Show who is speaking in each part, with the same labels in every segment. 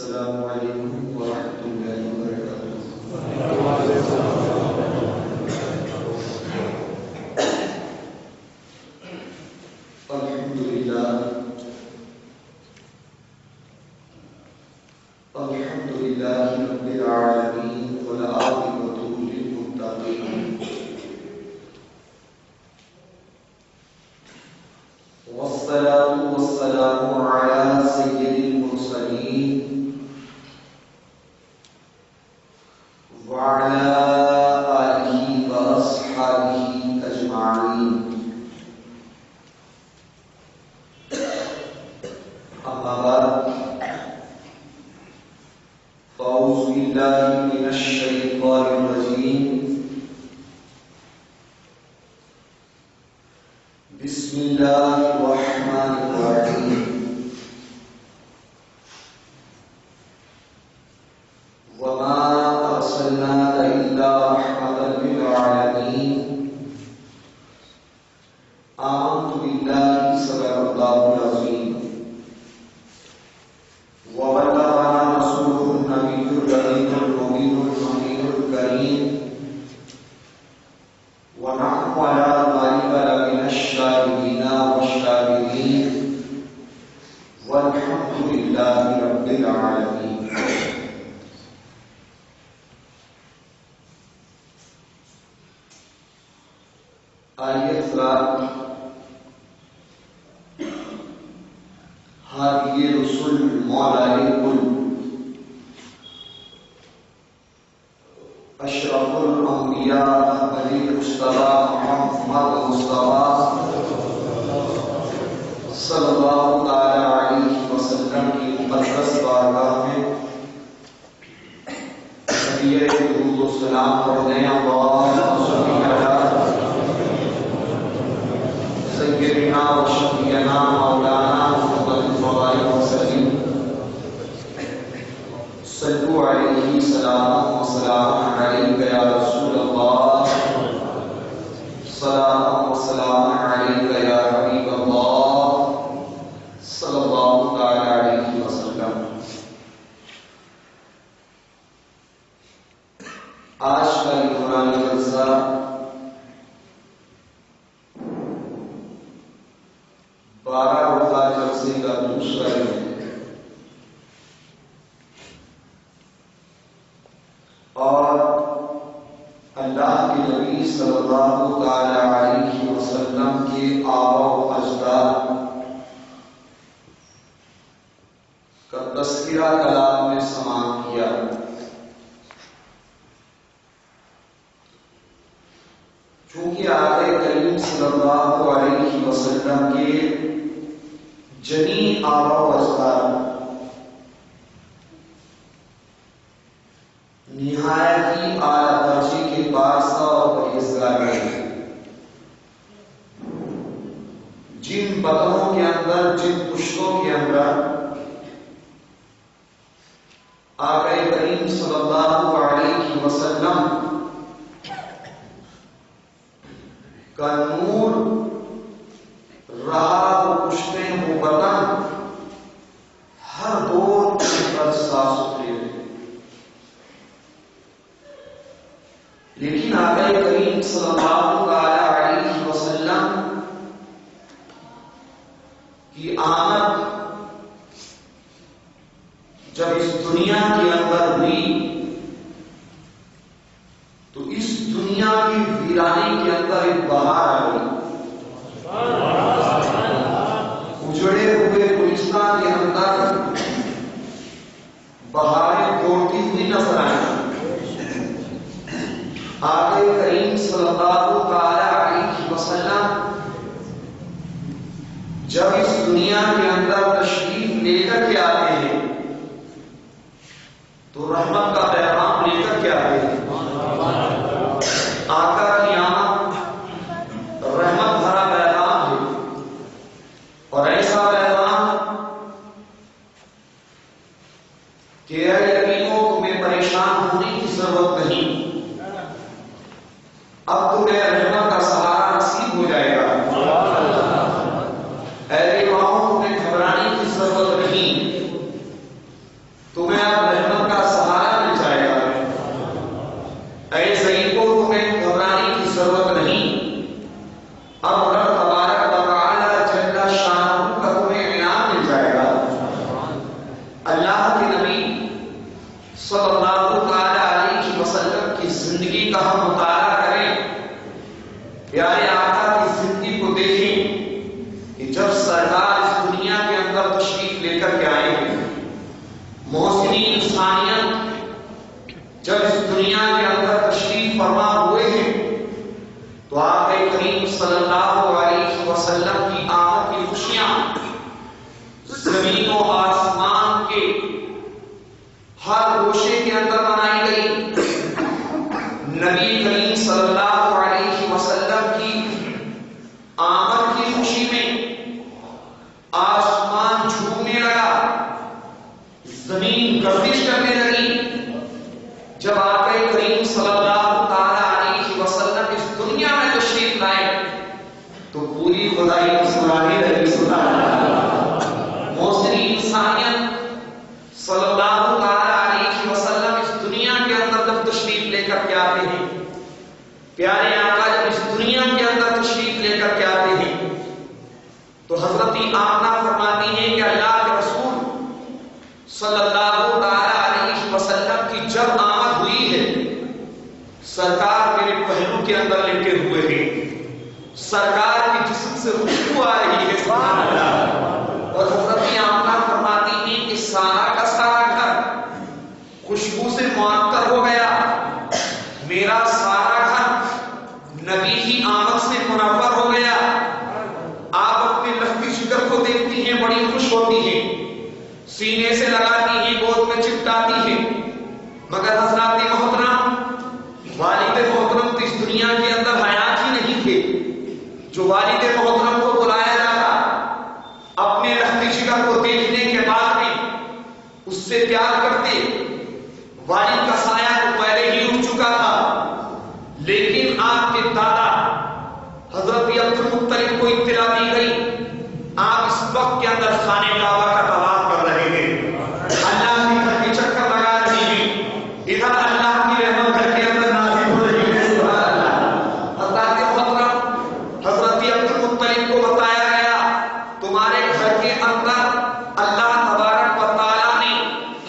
Speaker 1: السلام علیکم ورحمۃ اللہ وبرکاتہ۔ الحمد للہ رب العالمین والعاقبۃ للمتقین والصلاة والسلام علی سید المرسلین وعلى آلہ واصحابہ اجمعین، اما بعد فاعوذ باللہ من الشیطان الرجیم، بسم اللہ الرحمن الرحیم، وما ارسلناک الا رحمۃ للعالمین، آمنت باللہ صدق اللہ العظیم، وبلغنا رسوله النبي الكريم المبين المنير الكريم، ونحن على ذلك لمن الشاهدين والشاكرين، والحمد لله رب العالمين۔ آئیے ہادی رسول مولا کل اشرف الانبیاء احمد مصطفیٰ محمد مصطفیٰ صلی اللہ تعالی علیہ وسلم کی مقدس بارگاہ میں ہدیہ درود و سلام پڑھتے ہیں۔ اللہم صل علی سیدنا و شفیعنا مولانا محمد وسلم، صلوا علیہ سلام و سلام علیک یا رسول اللہ، سلام و سلام علیک یا حبیب اللہ صلی اللہ تعالی علیہ وسلم۔ آج کا یہ قرآن جلسہ بارہ روزہ جلسے کا دوسرا ہے، اور اللہ کے نبی صلی اللہ تعالی علیہ وسلم کے آباء و اجداد کا تذکرہ کلام میں سماعت کیا۔ چونکہ آقا کریم صلی اللہ علیہ وسلم کے جمی آباء و اجداد نہایت ہی اعلیٰ درجے کے پارسا اور پرہیزگار ہیں، جن بدنوں کے اندر، جن پشتوں کے اندر آقا کریم صلی اللہ علیہ وسلم کا نور رہا، وہ پشتیں، وہ بدن ہر دور پر صاف ستھرے ہیں، لیکن آقا کریم صلی اللہ علیہ وسلم کی آمد جب اس دنیا کے اندر ہوئی تو اس دنیا کی ویرانی کے اندر ایک بہار آ گئی۔ اجڑے ہوئے گلستان کے اندر بہاریں دوڑتی ہوئی نظر آئیں۔ آقا کریم صلی اللہ تعالی علیہ وسلم جب اس دنیا کے اندر تشریف لے کر کے آتے ہیں تو رحمت کا پیغام لے کر کے آتے ہیں۔ آقا کی آمد رحمت بھرا پیغام ہے، اور ایسا پیغام کہ اے یتیموں، تمہیں پریشان ہونے کی ضرورت نہیں، اب تمہیں رحمت کا سہارا نصیب ہو جائے گا۔ اے بیواؤں، تمہیں گھبرانے کی ضرورت نہیں، تمہیں پیارے آقا کی زندگی کو دیکھیں کہ جب سرکار اس دنیا کے اندر تشریف لے کر کے آئے ہیں، محسنین انسانیت جب اس دنیا کے اندر تشریف فرما ہوئے ہیں، تو آقا کریم صلی اللہ علیہ وسلم کی آمد کی خوشیاں زمین و آسمان کے ہر گوشے کے اندر منائی گئی۔ نبی کریم صلی اللہ علیہ وسلم کی آمد کی خوشی میں آسمان جھومنے لگا، زمین گردش کرنے لگی۔ جب آقا کریم صلی اللہ تعالی علیہ وسلم اس دنیا میں تشریف لائے تو پوری خدائی مسکرانے لگی۔ سبحان اللہ۔ محسنین انسانیت صلی اللہ تعالی علیہ وسلم اس دنیا کے اندر جب تشریف لے کر کے آتے ہیں، پیارے آقا جب اس دنیا کے اندر تشریف لے کر کے آتے ہیں تو حضرت آمنہ فرماتی ہیں کہ اللہ کے رسول صلی اللہ تعالی علیہ وسلم کی جب آمد ہوئی ہے، سرکار میرے پہلو کے اندر لیٹے ہوئے ہیں، سرکار کے جسم سے خوشبو آ رہی ہے۔ سبحان اللہ۔ اور حضرت آمنہ فرماتی ہیں کہ سارا کا سارا گھر خوشبو سے معطر ہو گیا، میرا سارا گھر نبی کی آمد سے منور ہو گیا۔ آپ اپنے لختی جگر کو دیکھتی ہیں، بڑی خوش ہوتی ہیں، سینے سے لگاتی ہیں، گود میں چپٹاتی ہیں، مگر حضرات محترم والد محترم تو اس دنیا کے اندر حیات ہی نہیں تھے۔ جو والد محترم کو بلایا جاتا اپنے لختی جگر کو دیکھنے کے بعد میں اس سے پیار کرتے، والد کا سایہ تو پہلے ہی اٹھ چکا تھا، لیکن آپ کے دادا حضرت عبد المطلب کو اطلاع دی گئی آپ اس وقت کے اندر خانہ کعبہ کا طواف کر رہے ہیں، اللہ کے گھر کے چکر لگا رہے ہیں، ادھر اللہ کی رحمت گھر کے اندر نازل ہو رہی ہے۔ سبحان اللہ۔ حضرات محترم حضرت عبد المطلب کو بتایا گیا تمہارے گھر کے اندر اللہ تبارک و تعالیٰ نے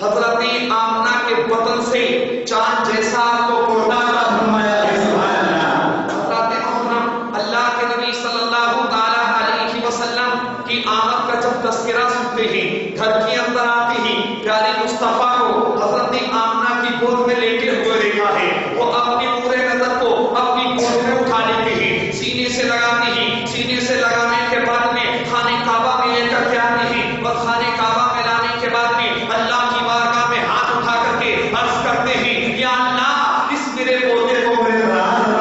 Speaker 1: حضرت آمنہ کے بطن سے چاند جیسا آپ کو پودا فرمایا ہے۔ سبحان اللہ۔ حضرات محترم اللہ کے نبی صلی اللہ تعالیٰ علیہ وسلم کی آمد کا جب تذکرہ سنتے ہیں، گھر کے اندر آتے ہیں، پیارے مصطفیٰ کو حضرت آمنہ کی گود میں لیٹے ہوئے دیکھا ہے، وہ اپنی پورے نظر کو اپنی گود میں اٹھا لیتے ہیں، سینے سے لگاتے ہیں، سینے سے لگانے کے بعد میں خانہ کعبہ میں لے کر کے آتے ہیں، اور خانہ کعبہ میں لانے کے بعد میں اللہ کی بارگاہ میں ہاتھ اٹھا کر کے عرض کرتے ہیں، یا اللہ اس میرے پوتے کو میرے راز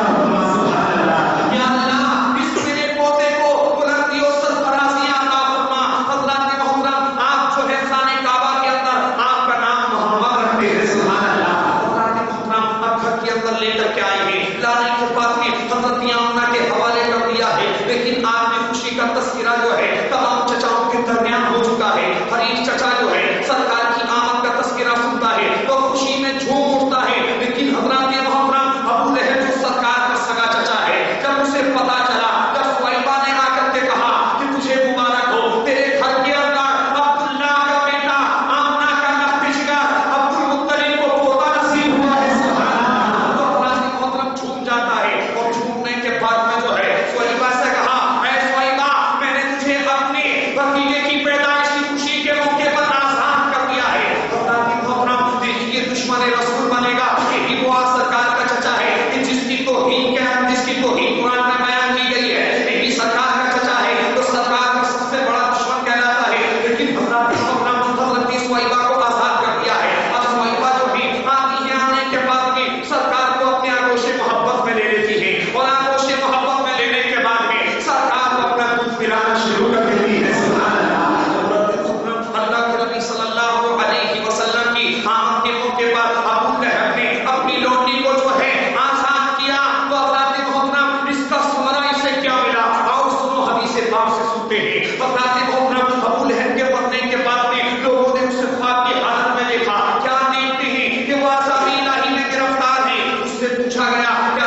Speaker 1: تذکرہ جو ہے تمام چچاؤں کے درمیان ہو چکا ہے۔ ہر ایک چچا جو ہے سرکار کی آمد کا تذکرہ سنتا ہے تو خوشی میں جھوم اٹھتا ہے، لیکن حضرات محترم ابو لہب جو سرکار کا سگا چچا ہے، جب اسے پتا چلا، جب صہیبہ نے آ کر کے کہا کہ تجھے مبارک ہو، تیرے گھر کے اندر عبداللہ کا بیٹا آمنہ کا لختی جگر عبد المطلب کو پوتا نصیب ہوا ہے۔ سبحان اللہ۔ تو حضرات محترم جھوم جاتا ہے، اور جھومنے کے بعد میں جو ہے صہیبہ سے کہا، بھتیجے کی پیدائش کی خوشی کے موقع پر آسان کر دیا ہے۔ حضرات محترم دیکھیے دشمن رسول بنے گا، یہی وہ سرکار کا چچا ہے کہ جس کی توہین قرآن میں بیان کی گئی ہے، یہی سرکار کا چچا ہے تو سرکار کا سب سے بڑا دشمن کہلاتا ہے، لیکن حضرات محترم حضرت صہیبہ کو آزاد کر دیا ہے۔ اب صہیبہ جو بھی آتی ہے، آنے کے بعد میں سرکار کو اپنے آغوش محبت میں لے لیتی ہے، اور آغوش محبت میں لینے کے بعد میں سرکار کو اپنا دودھ پلانا شروع کر دیتی ہے۔ اللہ کے نبی صلی اللہ علیہ وسلم کی آمد کے موقع پر ابو لہب نے اپنی لونڈی کو جو ہے آزاد کیا، تو حضرات محترم اس کا ثمرہ اسے کیا ملا؟ اور سنو حدیث پاک سے سنتے ہیں۔ حضرات محترم ابو لہب کے مرنے کے بعد میں لوگوں نے اسے خواب کی حالت میں دیکھا، کیا دیکھتے ہیں کہ وہ عذاب الہی میں گرفتار ہے۔ اس سے پوچھا گیا کہ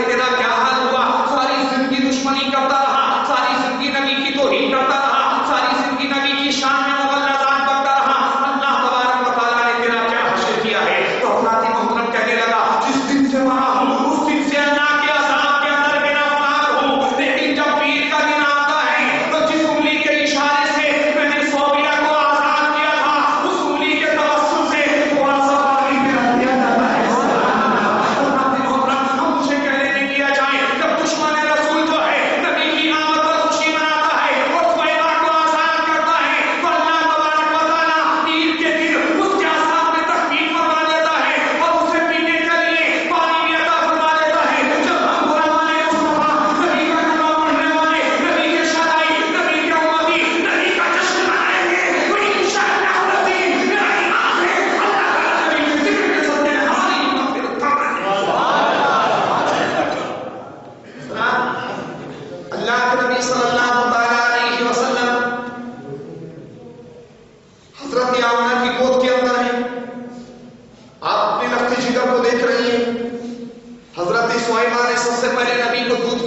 Speaker 1: تیرا کیا حال ہوا؟ ساری زندگی دشمنی کرتا رہا، ساری زندگی نبی کی توہین کرتا رہا، ساری زندگی نبی کی شان میں مغلظات بکتا رہا، اللہ تبارک و تعالیٰ نے تیرا کیا حشر کیا ہے؟ تو حضرات محترم کہنے لگا، جس دن سے مرا ہوں اس دن سے اللہ کے عذاب کے اندر گرفتار ہو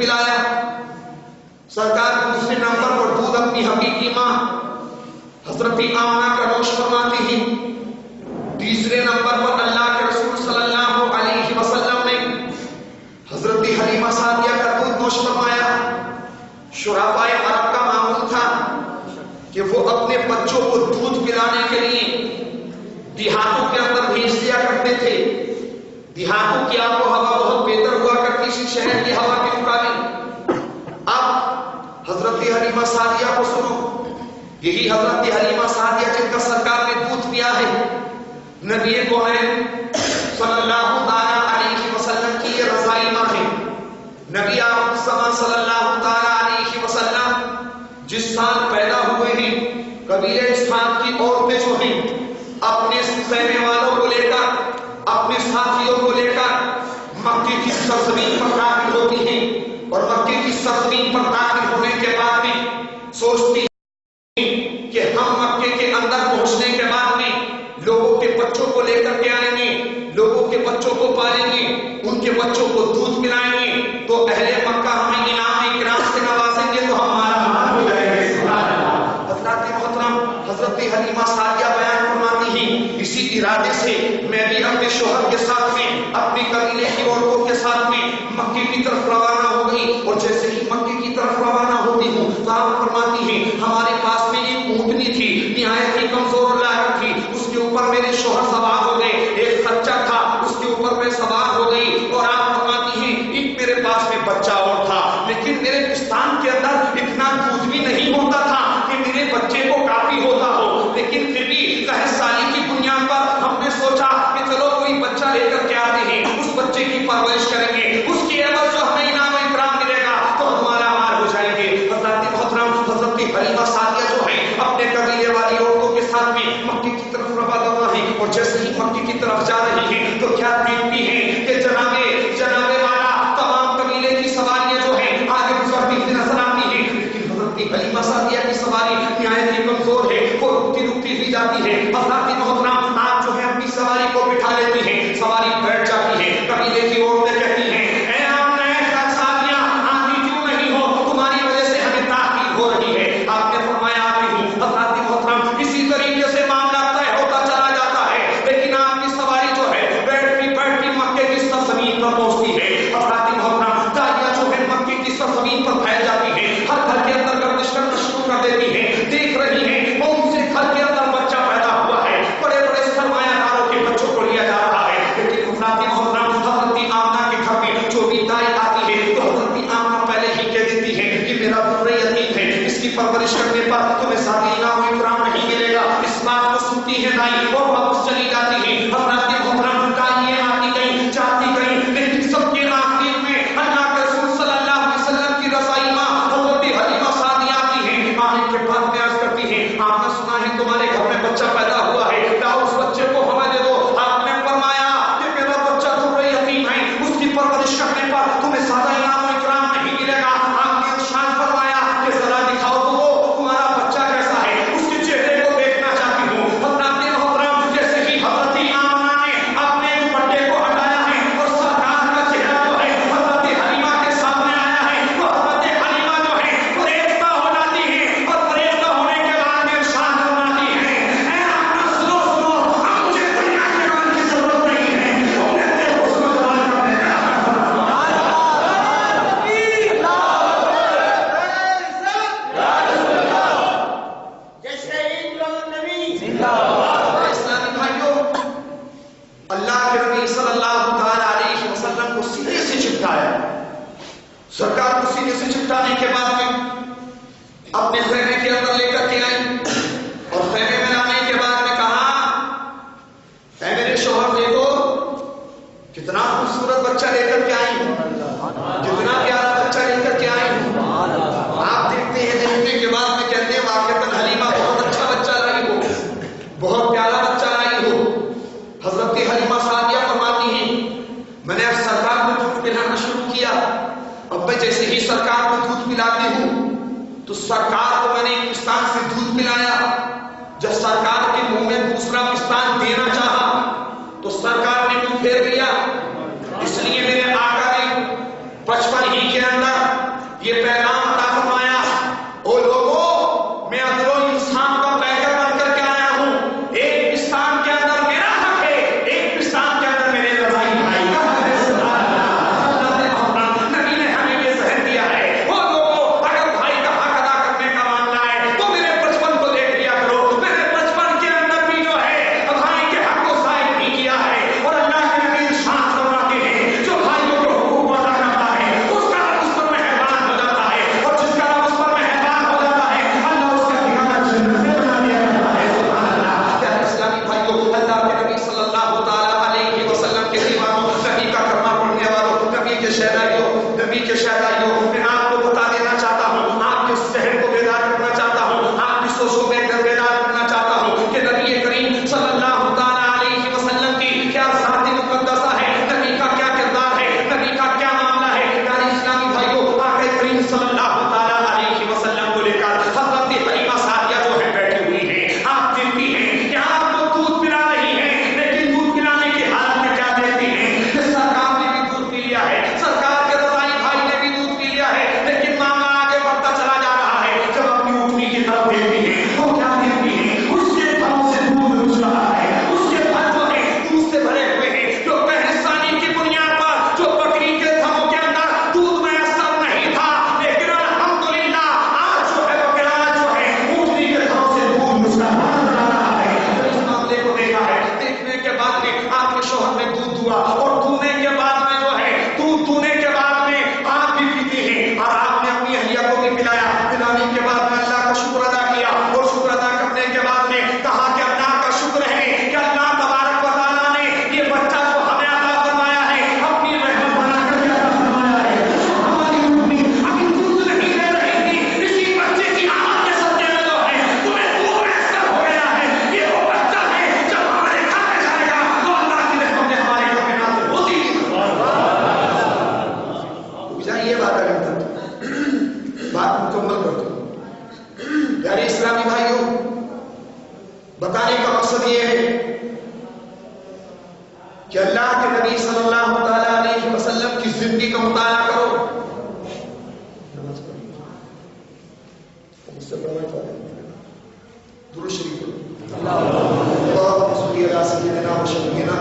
Speaker 1: پلایا. سرکار دوسرے نمبر پر دودھ اپنی حقیقی ماں حضرت آمنہ کا نوش فرماتی ہیں. تیسرے نمبر پر اللہ کے رسول صلی اللہ علیہ وسلم نے حضرت حلیمہ سعدیہ کا دودھ نوش فرمایا. شرافائے عرب کا معمول تھا کہ وہ اپنے بچوں کو دودھ پلانے کے لیے دیہاتوں کے اندر بھیج دیا کرتے تھے. دیہاتوں کی آب و ہوا بہت بہتر ہوا کرتی تھی شہر کی ہوا کے مقابلے. اب حضرت حلیمہ سعدیہ کو سنو. یہی حضرت حلیمہ سعدیہ جن کا سرکار نے دودھ پیا ہے. نبی کونین صلی اللہ علیہ وسلم کی یہ رضائی ماں ہے. نبی آقا صلی اللہ علیہ وسلم جس سال پیدا ہوئے ہیں قبیلہ اسحاق کی عورتیں جو ہیں اپنے سہنے والوں کو لے کر اپنے ساتھیوں کو لے کر مکے کی سرزمین پر داخل ہوتی ہیں اور مکے کی سرزمین پر داخل ہونے کے بعد میں سوچتی ہیں کہ ہم مکے کے اندر پہنچنے کے بعد میں لوگوں کے بچوں کو لے کر کے آئیں گے, لوگوں کے بچوں کو پالیں گے, ان کے بچوں کو دودھ پلائیں گے تو اہل مکہ ہمیں انعام اکرام سے نوازیں گے تو ہمارا حال ہو جائے گا. حضرت محترم حضرت حلیمہ سعدیہ بیان فرماتی ہیں اسی ارادے سے میں بھی اپنے شوہر کے ساتھ میں اپنی قبیلے کی عورتوں کے ساتھ میں مکے کی طرف روانہ ہو گئی. اور جیسے ہی مکے کی طرف روانہ ہوتی ہوں تو آپ فرماتی ہیں ہمارے پاس میں ایک اونٹنی تھی نہایت ہی کمزور لاحق تھی. اس کے اوپر میرے شوہر سوار ہو گئے. ایک خچہ تھا اس کے اوپر میں سوار ہو گئی. اور آپ فرماتی ہیں ایک میرے پاس میں بچہ اور تھا لیکن میرے پستان کے اندر اتنا دودھ بھی نہیں ہوتا تھا کہ میرے بچے کو کافی ہوتا ہو. لیکن پھر بھی قحط سالی کی بنیاد پر ہم نے سوچا کہ چلو کوئی بچہ لے کر کے آتے ہیں, اس بچے کی پرورش کریں گے, اس کی عوض جو ہمیں انعام و اکرام ملے گا تو ہمارا مال ہو جائیں گے. حضرت محترم حضرت حلیمہ سعدیہ جو ہے اپنے قبیلے والی عورتوں کے ساتھ میں مکے کی طرف روانہ ہے. اور جیسے ہی مکے کی طرف جا رہی ہیں تو کیا دیکھتی ہیں کہ جناب والا تمام قبیلے کی سواریاں جو ہیں آگے گزرتی ہوئی نظر آتی ہیں. لیکن حضرت حلیمہ سعدیہ کی سواری نہایت ہی کمزور ہے, وہ رکتی ہوئی جاتی ہے. حضرت محترم آپ جو ہے اپنی سواری کو بٹھا لیتی ہیں, سواری بیٹھ جاتی ہے. قبیلے کی عورتیں کہتی ہیں اے سعدیہ آتی کیوں نہیں ہو, تمہاری وجہ سے ہمیں تاخیر ہو رہی ہے. آپ نے فرمایا آتی ہوں. حضرت محترم اسی طریقے سے معاملہ طے ہوتا چلا جاتا ہے لیکن آپ کی سواری جو ہے بیٹھتی مکے کی سرزمین پر پہنچتی ہے. حضرت محترم تالیاں جو ہے مکے کی سرزمین پر پھیل جاتی ہیں, ہر گھر کے اندر گردش کرنا شروع کر دیتی ہیں. دیکھ رہی ہیں کون سے گھر کے اندر بچہ پیدا ہوا ہے, بڑے بڑے سرمایہ داروں کے بچوں کو لیا جا رہا ہے. لیکن حضرت محترم حضرت آمنہ کے گھر میں جو بھی دائی آتی ہے تو حضرت آمنہ پہلے ہی کہہ دیتی ہے کہ میرا پورا یتیم ہے, اس کی پرورش کرنے پر تمہیں ساتھ انعام و اکرام نہیں ملے گا. اس بات کو سنتی ہے دائی اور واپس چلی جاتی ہے. حضرت محترم دائیں آتی گئی جاتی گئی لیکن سب کے آخر میں اللہ کے رسول صلی اللہ علیہ وسلم کی رضائی ماں حضرت حلیمہ سعدیہ آتی ہیں. آنے کے بعد میں عرض کرتی ہیں آپ نے سنا ہے تمہارے گھر میں بچہ پیدا ہوا ہے, لاؤ اس بچے کو ہمیں دے دو. آپ نے فرمایا کہ میرا بچہ ضرور یتیم ہے, اس کی پرورش کرنے پر تمہیں سادہ انعام و اکرام نہیں ملے گا. آپ نے ارشاد فرمایا کہ ذرا دکھاؤ تو وہ تمہارا بچہ کیسا ہے, اس کے چہرے کو دیکھنا چاہتی ہوں. حضرت محترم جیسے ہی حضرت آمنہ نے اپنے دوپٹے کو ہٹایا ہے اور سرکار کا چہرہ جو ہے حضرت حلیمہ کے سامنے آیا ہے, وہ حضرت حلیمہ جو ہے فریفتہ ہو جاتی ہے اور فریفتہ ہونے کے بعد میں ارشاد فرماتی ہے اے آمنہ سنو اب مجھے دنیا کے مال کی ضرورت نہیں ہے, تم نے میرے حسن و جمال کا اسلامی بھائیوں, اللہ کے نبی صلی اللہ علیہ وسلم کو سینے سے چپکایا. سرکار کو سینے سے چپکانے کے بعد میں اپنے خیمے کے اندر لے کر کے آئی اور خیمے میں لانے کے بعد میں کہا اے میرے شوہر دیکھو کتنا خوبصورت بچہ لے کر کے آئی ہوں, کتنا پیارا بچہ لے کر کے آئی ہوں. آپ دیکھتے ہیں دیکھنے کے بعد میں کہتے ہیں واقعتاً حلیمہ بہت اچھا بچہ لائی ہو, بہت پیارا بچہ لائی ہو. حضرت حلیمہ سعدیہ فرماتی ہیں میں نے اب سرکار کو دودھ پلانا شروع کیا. اب میں جیسے ہی سرکار کو دودھ پلاتی ہوں تو سرکار کو میں نے ایک پستان سے دودھ پلایا. جب سرکار کے منہ میں دوسرا پستان دینا چاہا تو سرکار نے منہ پھیر لیا. اس لیے میرے آقا نے بچپن ہی کے اندر یہ پیغام عطا فرمایا، او لوگوں میں عدل و انصاف کا پیکر بن کر کے آیا ہوں، ایک پاکستان کے اندر میرا حق ہے، ایک پاکستان کے اندر میرے لڑائی بھائی کا حق ہے۔ نبی نے ہمیں یہ ذہن دیا ہے، او لوگوں اگر بھائی کا حق ادا کرنے کا معاملہ ہے تو میرے بچپن کو دیکھ لیا کرو، میرے بچپن کے اندر بھی جو ہے بھائی کے حق کو ضائع نہیں کیا ہے، اور اللہ کے نبی ارشاد فرماتے ہیں جو بھائیوں کے حقوق ادا کرتا ہے اس کا رب اس پر مہربان ہو جاتا ہے، اور جس کا رب اس پر مہربان ہو جاتا ہے اللہ اس کا ٹھکانہ جنت میں بنا دیا جاتا ہے۔ سبحان اللہ۔ کیا اسلامی بھائیوں، اللہ کے نبی صلی اللہ تعالی علیہ وسلم کے دیوانوں، نبی کا کلمہ پڑھنے والوں، نبی کے شہدائیوں، نبی کے شہدائیوں، میں آپ کو بتا دینا چاہتا ہوں، آپ کے ذہن کو بیدار کرنا چاہتا ہوں، آپ کی سوچ کو بیدار کرنا چاہتا ہوں کہ نبی کریم صلی اللہ تعالی علیہ وسلم کی کیا ذات مقدسہ ہے، نبی کا کیا کردار ہے، نبی کا کیا معاملہ ہے۔ پیارے اسلامی بھائیوں، آقا کریم صلی اللہ تعالی علیہ وسلم کو لے کر حضرت حلیمہ سعدیہ جو ہے بیٹھی ہوئی ہیں، آپ دیکھتی ہیں کہ آپ کو دودھ پلا رہی ہیں، لیکن دودھ پلانے کی حالت میں کیا دیکھتی ہیں کہ سرکار نے بھی دودھ پی لیا ہے، سرکار کے رضائی بھائی نے بھی دودھ پی لیا ہے، لیکن معاملہ آگے بڑھتا چلا جا رہا ہے۔ جب اپنی اونٹنی کی طرف دیکھتی ہیں وہ کیا دیکھتی ہیں، اس کے پھلوں سے دودھ رس رہا ہے، اس کے پھل جو ہیں دودھ سے بھرے ہوئے ہیں، جو پہلستانی کی بنیاد پر جو بکری کے تھنوں کے اندر دودھ میسر نہیں تھا، لیکن الحمدللہ آج جو ہے بکرا جو ہے اونٹنی کے تھنوں سے دودھ مسلمان بنا رہا ہے۔ اس معاملے کو دیکھا ہے، دیکھنے کے بعد میں آپ کے شوہر نے دودھ دوا، اور دھونے کے بعد میں جو ہے دودھ دھونے کے بعد میں آپ بھی پیتے ہیں، اور آپ نے اپنی اہلیہ کو بھی پلایا، پلانے کے بعد میں اللہ کا شکر ادا کیا، اور شکر ادا کرنے کے بعد میں کہا کہ اللہ کا شکر ہے کہ اللہ تبارک و تعالیٰ نے یہ بچہ جو ہمیں عطا فرمایا ہے اپنی رحمت بنا کر کے عطا فرمایا ہے۔ ہماری امی ابھی دودھ نہیں لے رہی تھی، اسی بچے کی آمد کے صدقے میں جو ہے تمہیں دودھ میسر ہو گیا ہے، یہ وہ بچہ ہے جب ہمارے گھر میں جائے گا تو اللہ کی رحمت ہمارے گھر میں نازل ہوتی ہے۔ یہ بات اگر بات مکمل کر دوں، پیارے اسلامی بھائیوں، بتانے کا مقصد یہ ہے کہ اللہ کے نبی صلی اللہ تعالی علیہ وسلم کی زندگی کا مطالعہ کرو۔ نماز پڑھو، مجھ سے پڑھنا درود شریف پڑھو۔ اللہم صلی علی سیدنا و شفیعنا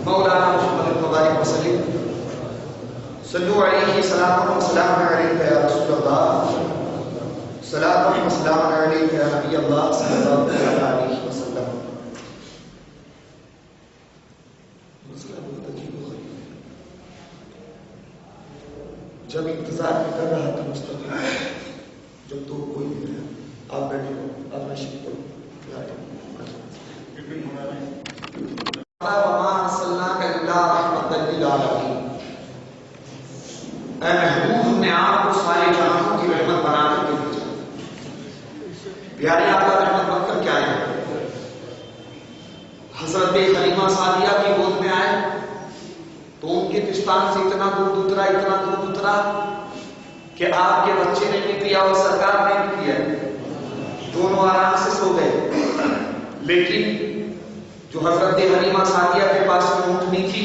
Speaker 1: مولانا محمد مبارک وسلم، صلو علیہ صلاۃ و سلام علیک یا رسول اللہ، صلاۃ و سلام علیک یا نبی اللہ صلی اللہ علیہ وسلم۔ مسئلہ بہت عجیب و غریب ہے، جب انتظار میں کر رہا تھا مستقبل، جب تو کوئی نہیں رہا، آپ بیٹھے ہو، آپ نشید پڑھو۔ وما ارسلناک الا رحمۃ للعالمین، اے محبوب ہم نے آپ کو سارے جہانوں کی رحمت بنا کر کے بھیجا۔ پیارے آقا رحمت بن کر کے آئے، حضرت حلیمہ سعدیہ کی گود میں آئے تو ان کے پستان سے اتنا دودھ اترا، اتنا دودھ اترا کہ آپ کے بچے نے بھی پیا اور سرکار نے بھی پیا، دونوں آرام سے سو گئے۔ لیکن جو حضرت حلیمہ سعدیہ کے پاس میں اونٹنی تھی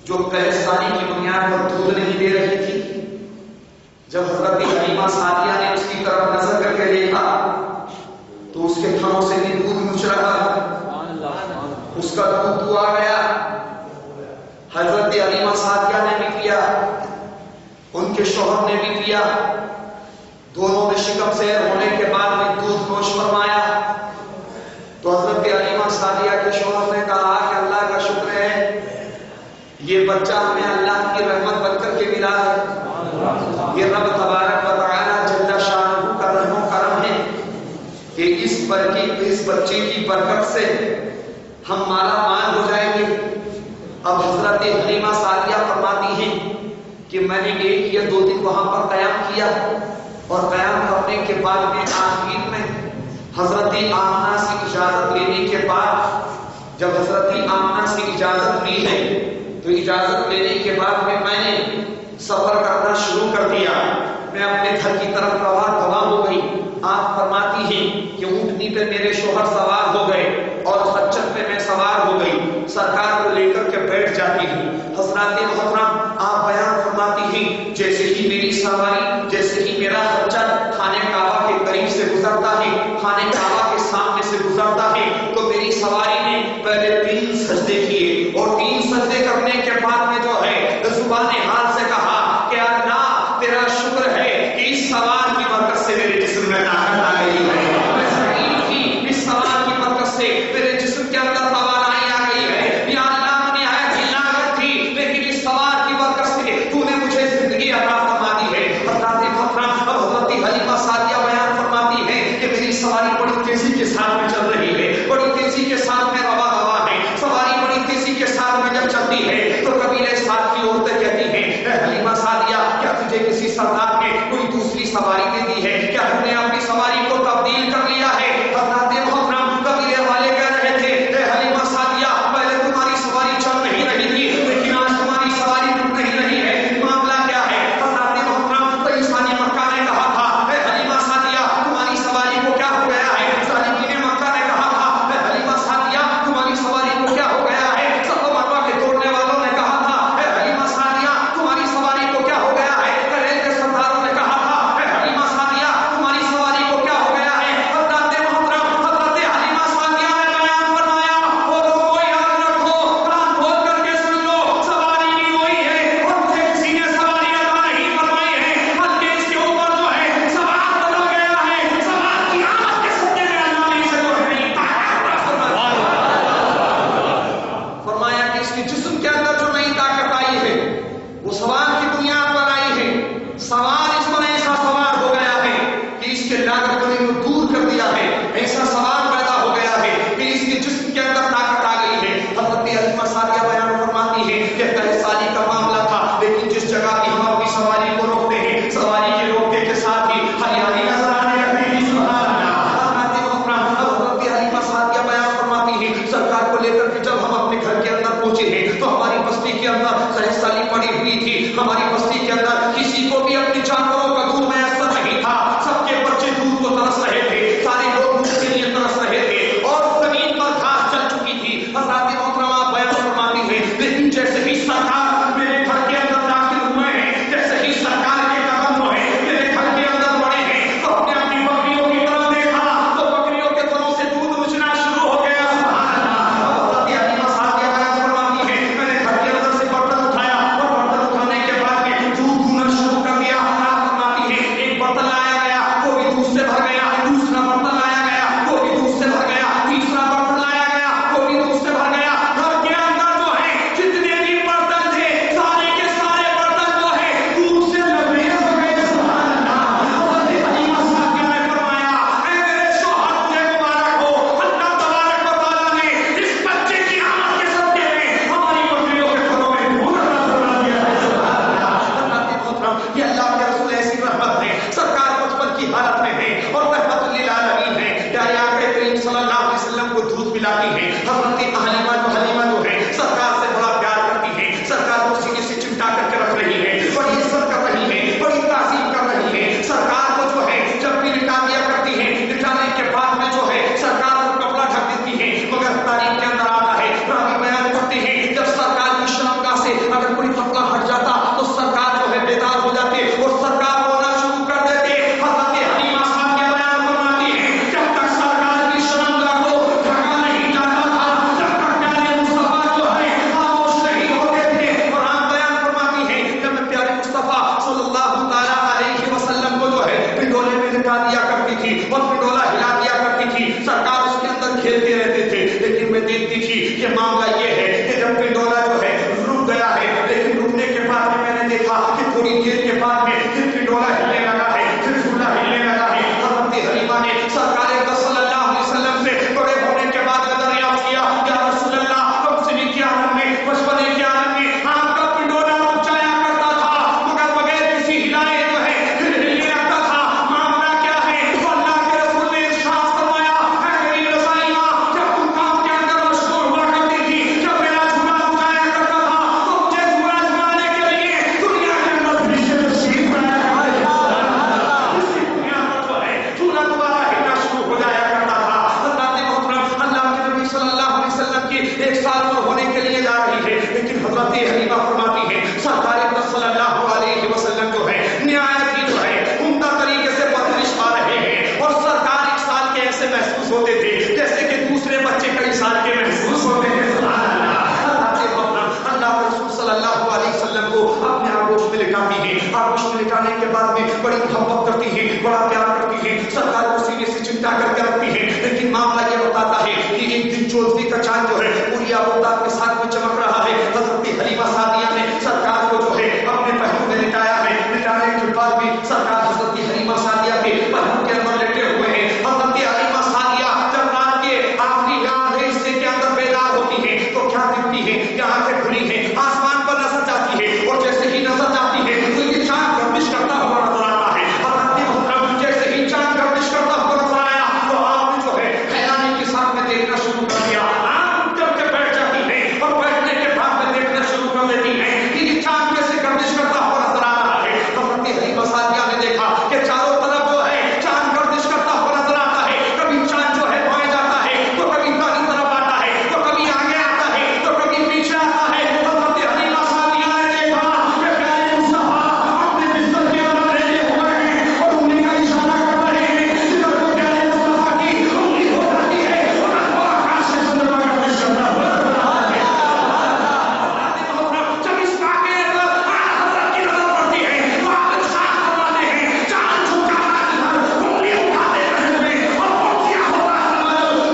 Speaker 1: جو پہلستانی کی بنیاد پر دودھ نہیں دے رہی تھی، جب حضرت حلیمہ سعدیہ نے اس کی طرف نظر کر کے دیکھا تو اس کے تھنوں سے بھی دودھ مچ رہا تھا، اس کا دودھ دعا گیا۔ حضرت حلیمہ سعدیہ نے بھی پیا، ان کے شوہر نے بھی پیا، دونوں میں شکم سیر ہونے کے بعد میں دودھ نوش فرمایا تو حضرت حلیمہ سعدیہ کے شوہر نے کہا کہ اللہ کا شکر ہے یہ بچہ ہمیں اللہ کی رحمت بن کر کے ملا ہے، یہ رب تبارک و تعالی جل شانہ کا رحم و کرم ہے کہ اس بچے کی برکت سے ہم مالا مال ہو جائیں گے۔ اب حضرت حلیمہ سعدیہ فرماتی ہیں کہ میں نے 1 یا 2 دن وہاں پر قیام کیا، اور قیام کرنے کے بعد میں آخر میں حضرت آمنہ سے اجازت لینے کے بعد، جب حضرت آمنہ سے اجازت لی ہے تو اجازت لینے کے بعد میں نے سفر کرنا شروع کر دیا، میں اپنے گھر کی طرف رواں ہو گئی۔ آپ فرماتی ہیں کہ اونٹنی پہ میرے شوہر سوار ہو گئے اور خچر پہ میں سوار ہو گئی، سرکار کو لے کر کے بیٹھ جاتی ہوں۔ حضرات محترم آپ بیان فرماتے فرماتی ہیں جیسے ہی میری سواری، جیسے ہی میرا خچر خانہ کعبہ کے قریب سے گزرتا ہے، خانہ کعبہ کے سامنے سے گزرتا ہے، تو میری سواری نے پہلے 3 سجدے کیے اور 3 سجدے کرنے کے بعد میں جو ہے زبان حال سے کہا کہ اللہ تیرا شکر ہے کہ اس سوار کی برکت سے میرے جسم میں طاقت آ گئی ہے، میں سعید تھی، اس سوار کی برکت سے میرے جسم کے اندر توانائی آ گئی ہے، یا اللہ میں نہایت ہلاکت تھی لیکن اس سوار کی برکت سے تو نے مجھے زندگی عطا فرما دی ہے۔ حضرت محترم حضرت حلیمہ سعدیہ بیان فرماتی ہے کہ میری سواری بڑی تیزی کے ساتھ میں چل رہی ہے، بڑی تیزی کے ساتھ میں روا روا ہے، سواری بڑی تیزی کے ساتھ میں جب چلتی ہے تو قبیلے ساتھ کی عورتیں کہتی ہیں اے حلیمہ سعدیہ کیا تجھے کسی سردار نے کوئی دوسری سواری دے دی ہے، کیا تم نے اپنی سواری کو تبدیل کر لیا ہے؟ حضرت محترم قبیلے والے کہہ رہے تھے اے حلیمہ سعدیہ پہلے تمہاری سواری چل نہیں رہی تھی لیکن آج تمہاری سواری رک نہیں رہی ہے، معاملہ کیا ہے؟ حضرت محترم عیسانی مکہ نے کہا تھا اے حلیمہ سعدیہ تمہاری سواری کو کیا ہو گیا ہے؟ صالحین مکہ نے کہا تھا اے حلیمہ سعدیہ تمہاری سواری کو کیا ہو گیا ہے؟ صفا مروا کے توڑنے والوں نے کہا تھا اے حلیمہ سعدیہ تمہاری سواری کو کیا ہو گیا ہے؟ ریل کے سرداروں نے کہا تھا اے حلیمہ سعدیہ تمہاری سواری کو کیا ہو گیا ہے؟ حضرت محترم حضرت حلیمہ سعدیہ نے بیان فرمایا اور لوگوں یاد رکھو، کان کھول کر کے سن لو، سواری نہیں ہوئی ہے اور مجھے کسی نے سواری عطا نہیں فرمائی ہے، بلکہ اس کے اوپر جو ہے سوار بدل گیا ہے، سوار کی آمد کے صدقے میں اللہ نے اسے جو ہے فرمایا کہ اس کے جسم کے اندر جو نئی طاقت آئی ہے وہ سوار کی بنیاد پر آئی ہے، سوار اس پر ایسا سوار ہو گیا ہے کہ اس کے لاگت کو دور کر دیا ہے، ایسا سوار پیدا ہو گیا ہے کہ اس کے جسم کے اندر طاقت آ گئی ہے۔ حضرت حلیمہ سعدیہ بیان فرماتی ہے کہ 3 سالی کا معاملہ تھا لیکن جس جگہ بھی ہم اپنی سواری کو روکتے ہیں سواری کے روکنے کے ساتھ ہی ہریالی نظر آنے لگتی ہے، سبحان اللہ۔ حضرت محترم حضرت حلیمہ سعدیہ بیان فرماتی ہے سرکار کو لے کر کے جب ہم اپنے گھر کے اندر پہنچے ہیں تو ہماری بستی کے اندر 3 سالی پڑی ہوئی تھی، ہماری بستی کے اندر کسی کو بھی اپنی جانوروں کا دودھ میسر نہیں تھا، سب کے بچے دودھ کو ترس رہے تھے، سارے لوگ دودھ کے لیے ترس رہے تھے اور زمین پر گھاس چل چکی تھی۔ حضرت محترمہ بیان فرماتی ہے لیکن جیسے ہی سرکار میرے گھر کے اندر داخل ہوئے ہیں، جیسے ہی سرکار کے قدم جو ہے میرے گھر کے اندر بڑھے ہیں تو اپنے اپنی بکریوں کی طرف دیکھا تو بکریوں کے تھنوں سے دودھ اچھنا شروع ہو گیا، سبحان اللہ۔ حضرت حلیمہ سعدیہ بیان فرماتی ہے میں نے گھر کے اندر سے برتن اٹھایا اور برتن اٹھانے کے بعد میں دودھ دھونا شروع کر دیا۔ آپ فرماتی ہے ایک برتن لایا گیا وہ بھی دودھ سے بھر گیا، دوسرا برتن لایا گیا وہ بھی دودھ سے بھر گیا، تیسرا برتن لایا گیا وہ بھی دودھ سے بھر گیا۔ گھر کے اندر جو ہے جتنے بھی برتن تھے سارے کے سارے برتن جو ہے دودھ سے لبریز ہو گئے، سبحان اللہ۔ حضرت حلیمہ سعدیہ نے فرمایا اے میرے شوہر تجھے مبارک ہو، اللہ تبارک و تعالیٰ نے اس بچے کی آمد کے صدقے میں ہماری بکریوں کے گھروں میں دودھ عطا فرما دیا ہے، سبحان اللہ۔ حضرت محترم یہ اللہ کے رسول ایسی رحمت ہے، سرکار بچپن کی حالت میں ہے اور رحمت للعالمین ہے، پیارے آقا کریم صلی اللہ علیہ وسلم کو دودھ پلاتی ہے۔ حضرت حلیمہ جو ہے سرکار سے بڑا پیار کرتی ہے، سرکار کو سینے سے چمٹا کر کے رکھ رہی ہے، بڑی عزت کر رہی ہے، بڑی تعظیم کر رہی ہے۔ سرکار کو جو ہے جب بھی لٹا دیا کرتی ہے، لٹانے کے بعد میں جو ہے سرکار کو کپڑا ڈھک دیتی ہے، مگر تاریخ کے اندر آتا ہے راوی بیان کرتے ہیں جب سرکار کی شرمگاہ سے اگر کوئی کپڑا ہٹ جاتا تو سرکار جو ہے بیدار ہو جاتے اور سرکار رونا شروع کر دیتے۔ حضرت حلیمہ سعدیہ بیان فرماتی ہے جب تک سرکار کی شرمگاہ کو ڈھکا نہیں جاتا تھا جب تک پیارے مصطفیٰ جو ہے خاموش نہیں ہوتے تھے، اور آپ بیان فرماتی ہے جب میں پیارے مصطفیٰ صلی اللہ تعالیٰ علیہ وسلم کو جو ہے پنڈولے میں لٹا دیا کرتی تھی اور پنڈولا ہلا دیا کرتی تھی، سرکار اس کے اندر کھیلتے رہتے تھے، لیکن میں دیکھتی تھی کہ معاملہ یہ ہے کہ جب پنڈولا جو ہے رک گیا ہے لیکن رکنے کے بعد میں نے دیکھا کہ تھوڑی دیر کے بعد میں پھر پنڈولا ہلنے لگا ہے، پھر جھولا ہلنے لگا ہے۔ حضرت حلیمہ نے سرکار صلی اللہ علیہ وسلم سے بڑے ہونے کے بعد میں دریافت کیا یا رسول اللہ کب سے بھی کیا عالم میں بچپنے کے عالم میں آپ کا پنڈولا رک جایا کرتا تھا مگر بغیر کسی ہلائے جو ہے پھر ہلنے لگتا تھا، معاملہ کیا ہے؟ تو اللہ کے رسول نے ارشاد فرمایا اے میری رضائیہ جب تم کام کے اندر مشغول ہوا کرتی تھی، جب میرا جھولا رک جایا کرتا تھا تو مجھے جھولا جھلانے کے لیے دنیا کے اندر پیچھے تشریف لایا ہیں، آگوش میں لٹانے کے بعد میں بڑی محبت کرتی ہیں، بڑا پیار کرتی ہیں، سرکار کو سینے سے چمٹا کر کے رکھتی ہیں. لیکن معاملہ یہ بتاتا ہے کہ ایک دن 14ویں کا چاند جو ہے پوری آبادات کے ساتھ میں چمک رہا ہے. حضرت حلیمہ سعدیہ نے سرکار کو جو ہے اپنے پہلو میں لٹایا ہے. لٹانے کے بعد بھی سرکار حضرت حلیمہ سعدیہ کے پہلو کے اندر لٹے ہوئے ہیں. حضرت حلیمہ سعدیہ جب رات کے آخری آدھے حصے کے اندر بیدار ہوتی ہے تو کیا دیکھتی ہے کہ آنکھیں کھلی ہیں، آسمان پر نظر جاتی ہے اور جیسے ہی نظر جاتی ہے تو یہ چاند گردش کرتا ہوا نظر آتا ہے. حضرت جیسے ہی چاند گردش کرتا ہوا نظر آیا تو آپ نے جو ہے حیرانی کے ساتھ میں دیکھنا شروع کر دیا. آپ کر کے بیٹھ جاتی ہے اور بیٹھنے کے بعد میں دیکھنا شروع کر دیتی ہے کہ یہ چاند کیسے گردش کرتا ہوا نظر آ رہا ہے. حضرت حلیمہ سعدیہ نے دیکھا کہ چاروں طرف جو ہے چاند گردش کرتا ہوا نظر آتا ہے. کبھی چاند جو ہے بائیں جاتا ہے تو کبھی دائیں طرف آتا ہے تو کبھی آگے آتا ہے تو کبھی پیچھے آتا ہے. حضرت حلیمہ سعدیہ نے دیکھا کہ پیارے مصطفیٰ اپنے بستر کے اندر لیٹے ہوئے ہیں اور انگلی کا اشارہ کر رہے ہیں. جدھر کو پیارے مصطفیٰ کی انگلی ہو جاتی ہے اور آکاش سے چندرما کا گردش کرتا ہوا نظر آتا ہے. جب اس واقعے پر حضرت کی نظر پڑتی ہے تو آپ ارشاد فرماتے ہیں چاند جھکا ادھر انگلی اٹھاتے رہے اور پوچھیا ہوتا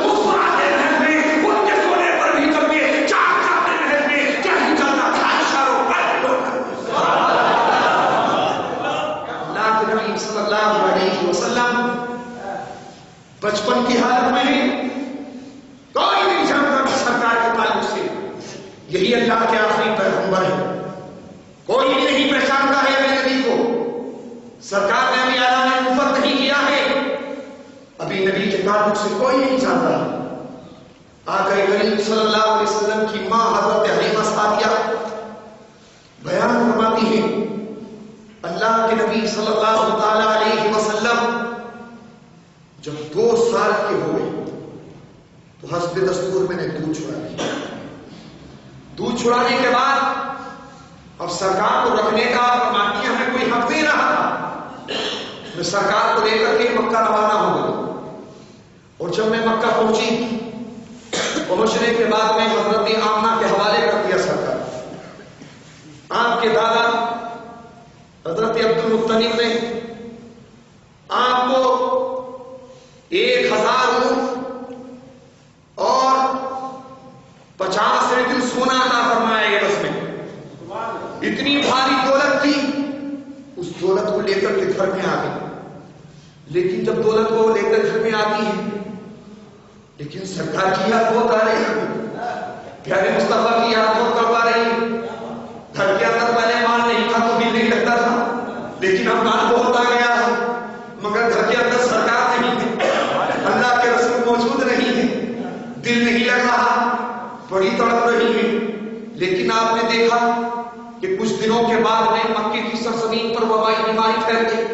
Speaker 1: مسکراتے رہے. ان کے سونے پر بھی جب یہ چاند جاتے رہے کیا ہی جاتا تھا اشاروں پر. اللہ کے نبی صلی اللہ علیہ وسلم بچپن کی حالت میں ہیں. کوئی نہیں جانتا کہ سرکار کے تعلق سے یہی اللہ کے آخری پیغمبر ہے. کوئی بھی نہیں پہچانتا ہے ابھی نبی کو. سرکار نے ابھی اعلان نبوت نہیں کیا ہے. ابھی نبی کے تعلق سے کوئی نہیں جانتا. آقا کریم صلی اللہ علیہ وسلم کی ماں حضرت حلیمہ سعدیہ بیان فرماتی ہیں اللہ کے نبی صلی اللہ تعالی علیہ وسلم جب 2 سال کے ہوئے تو حسب دستور میں نے دودھ چھڑا لیا. دودھ چھڑانے کے بعد اب سرکار کو رکھنے کا فرماتی ہمیں کوئی حق نہیں رہا تھا. میں سرکار کو لے کر کے مکہ روانہ ہو گئی اور جب میں مکہ پہنچنے کے بعد میں حضرت آمنہ کے حوالے کر دیا سرکار. آپ کے دادا حضرت عبد المطلب نے آپ کو 1000 اونٹ اور 50 سیکل سونا عطا فرمایا. یہ بس میں اتنی بھاری دولت تھی. اس دولت کو لے کر کے گھر میں آ گئی. لیکن جب دولت کو لے کر گھر میں آتی ہے لیکن سرکار کی یاد بہت آ رہی ہے. پیارے مصطفیٰ کی یاد بہت کب آ رہی ہے. گھر کے اندر پہلے مال نہیں تھا تو دل نہیں لگتا تھا لیکن اب مال بہت آ گیا ہے مگر گھر کے اندر سرکار نہیں ہے. اللہ کے رسول موجود نہیں ہے. دل نہیں لگ رہا. بڑی تڑپ رہی ہے. لیکن آپ نے دیکھا کہ کچھ دنوں کے بعد میں مکے کی سرزمین پر وبائی بیماری پھیل گئی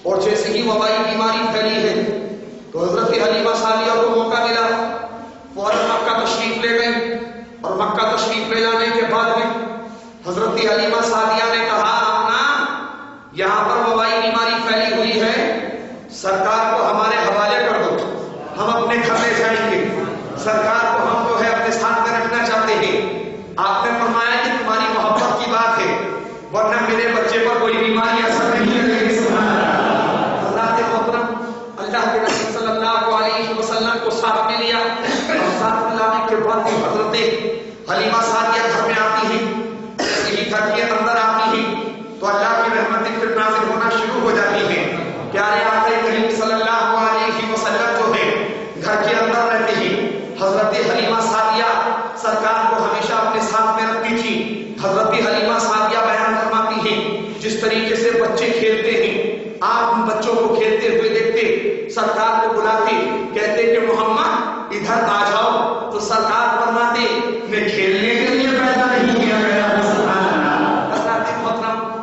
Speaker 1: اور جیسے ہی وبائی بیماری پھیلی ہے تو حضرت حلیمہ سعدیہ کو موقع ملا. فوراً مکہ تشریف لے گئے اور مکہ تشریف لے جانے کے بعد میں حضرت حلیمہ سعدیہ نے کہا اپنا یہاں پر وبائی بیماری پھیلی ہوئی ہے سرکار کو ہمارے حوالے کر دو. ہم اپنے گھر لے جائیں گے. سرکار کو ہم جو ہے اپنے ساتھ میں رکھنا چاہتے ہیں. آپ نے فرمایا کہ تمہاری محبت کی بات ہے ورنہ میرے بچے پر کوئی بیماری اثر نہیں لگے گی. حضرات محترم اللہ کے نبی صلی اللہ علیہ وسلم کو ساتھ میں لیا اور ساتھ میں لانے کے بعد حضرت حلیمہ سعدیہ گھر میں آتی ہیں. یہی گھر کے اندر آتی ہیں تو اللہ کی رحمتیں پھر نازل ہونا شروع ہو جاتی ہیں. پیارے آقا کریم صلی اللہ علیہ وسلم جو ہے گھر کے اندر رہتے ہیں. حضرت حلیمہ سعدیہ سرکار کو ہمیشہ اپنے ساتھ میں رکھتی تھی. حضرت حلیمہ سعدیہ بیان فرماتی ہیں جس طریقے سے بچے کھیلتے ہیں آپ ان بچوں کو کھیلتے ہوئے دیکھتے سرکار کو بلاتے کہتے کہ محمد ادھر آ جاؤ تو سرکار فرماتے میں کھیلنے کے لیے پیدا نہیں کیا گیا.